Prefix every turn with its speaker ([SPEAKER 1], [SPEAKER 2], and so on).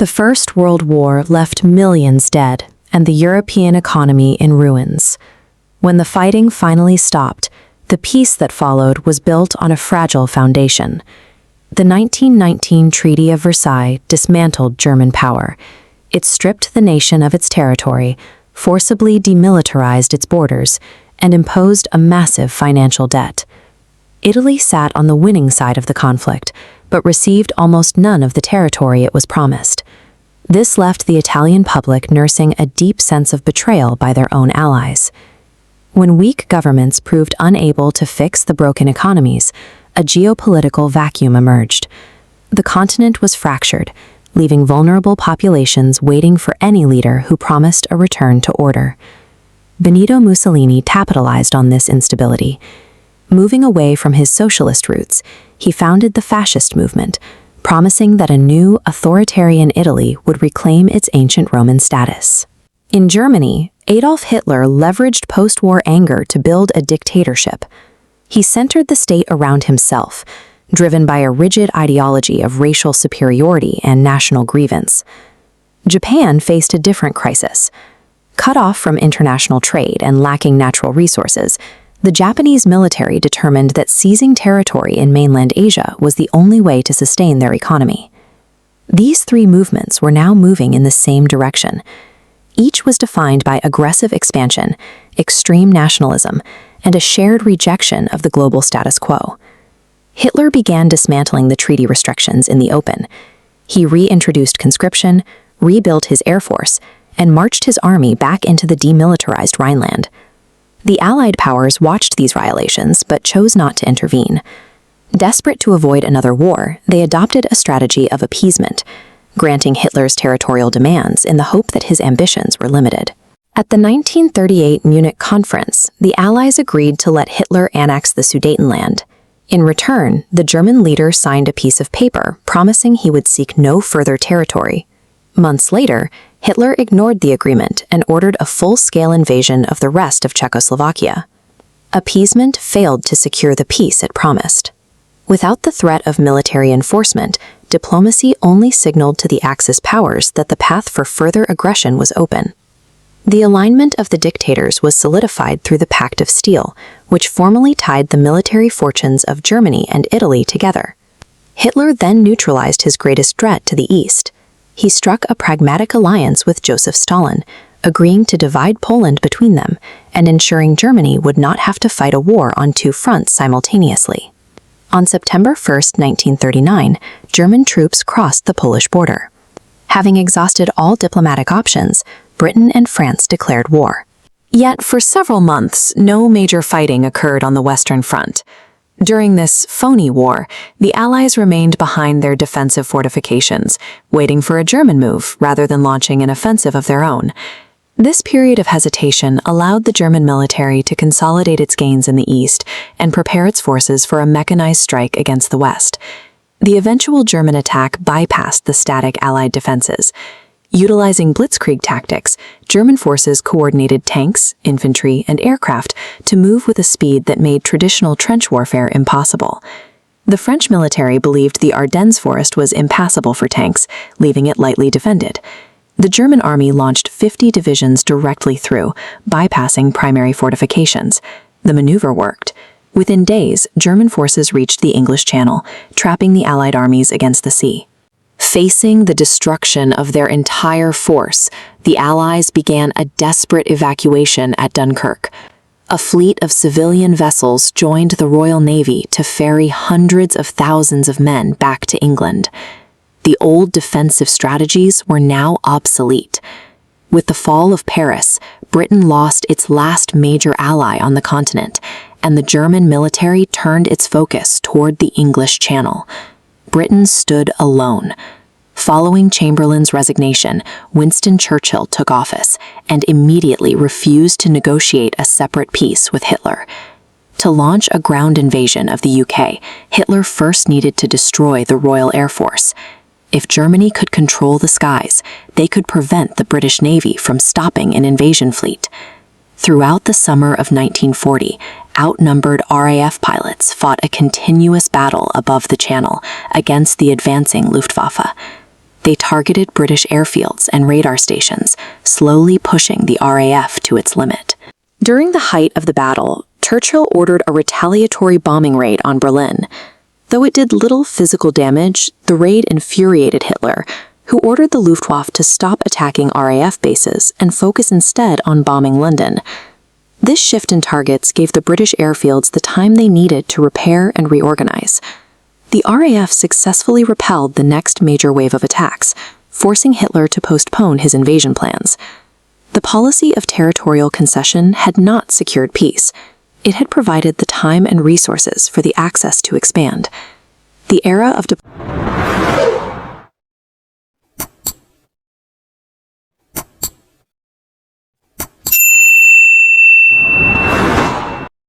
[SPEAKER 1] The First World War left millions dead and the European economy in ruins. When the fighting finally stopped, the peace that followed was built on a fragile foundation. The 1919 Treaty of Versailles dismantled German power. It stripped the nation of its territory, forcibly demilitarized its borders, and imposed a massive financial debt. Italy sat on the winning side of the conflict, but received almost none of the territory it was promised. This left the Italian public nursing a deep sense of betrayal by their own allies. When weak governments proved unable to fix the broken economies, a geopolitical vacuum emerged. The continent was fractured, leaving vulnerable populations waiting for any leader who promised a return to order. Benito Mussolini capitalized on this instability. Moving away from his socialist roots, he founded the fascist movement, promising that a new, authoritarian Italy would reclaim its ancient Roman status. In Germany, Adolf Hitler leveraged post-war anger to build a dictatorship. He centered the state around himself, driven by a rigid ideology of racial superiority and national grievance. Japan faced a different crisis. Cut off from international trade and lacking natural resources, the Japanese military determined that seizing territory in mainland Asia was the only way to sustain their economy. These three movements were now moving in the same direction. Each was defined by aggressive expansion, extreme nationalism, and a shared rejection of the global status quo. Hitler began dismantling the treaty restrictions in the open. He reintroduced conscription, rebuilt his air force, and marched his army back into the demilitarized Rhineland. The Allied powers watched these violations but chose not to intervene. Desperate to avoid another war, they adopted a strategy of appeasement, granting Hitler's territorial demands in the hope that his ambitions were limited. At the 1938 Munich conference, the Allies agreed to let Hitler annex the Sudetenland. In return, the German leader signed a piece of paper promising he would seek no further territory. Months later, Hitler ignored the agreement and ordered a full-scale invasion of the rest of Czechoslovakia. Appeasement failed to secure the peace it promised. Without the threat of military enforcement, diplomacy only signaled to the Axis powers that the path for further aggression was open. The alignment of the dictators was solidified through the Pact of Steel, which formally tied the military fortunes of Germany and Italy together. Hitler then neutralized his greatest threat to the east. He struck a pragmatic alliance with Joseph Stalin, agreeing to divide Poland between them and ensuring Germany would not have to fight a war on two fronts simultaneously. On September 1, 1939, German troops crossed the Polish border. Having exhausted all diplomatic options, Britain and France declared war. Yet for several months, no major fighting occurred on the Western Front. During this phony war, the Allies remained behind their defensive fortifications, waiting for a German move rather than launching an offensive of their own. This period of hesitation allowed the German military to consolidate its gains in the east and prepare its forces for a mechanized strike against the west. The eventual German attack bypassed the static Allied defenses. Utilizing Blitzkrieg tactics, German forces coordinated tanks, infantry, and aircraft to move with a speed that made traditional trench warfare impossible. The French military believed the Ardennes forest was impassable for tanks, leaving it lightly defended. The German army launched 50 divisions directly through, bypassing primary fortifications. The maneuver worked. Within days, German forces reached the English Channel, trapping the Allied armies against the sea. Facing the destruction of their entire force, the Allies began a desperate evacuation at Dunkirk. A fleet of civilian vessels joined the Royal Navy to ferry hundreds of thousands of men back to England. The old defensive strategies were now obsolete. With the fall of Paris, Britain lost its last major ally on the continent, and the German military turned its focus toward the English Channel. Britain stood alone. Following Chamberlain's resignation, Winston Churchill took office and immediately refused to negotiate a separate peace with Hitler. To launch a ground invasion of the UK, Hitler first needed to destroy the Royal Air Force. If Germany could control the skies, they could prevent the British Navy from stopping an invasion fleet. Throughout the summer of 1940, outnumbered RAF pilots fought a continuous battle above the Channel against the advancing Luftwaffe. They targeted British airfields and radar stations, slowly pushing the RAF to its limit. During the height of the battle, Churchill ordered a retaliatory bombing raid on Berlin. Though it did little physical damage, the raid infuriated Hitler, who ordered the Luftwaffe to stop attacking RAF bases and focus instead on bombing London. This shift in targets gave the British airfields the time they needed to repair and reorganize. The RAF successfully repelled the next major wave of attacks, forcing Hitler to postpone his invasion plans. The policy of territorial concession had not secured peace. It had provided the time and resources for the Axis to expand. The era of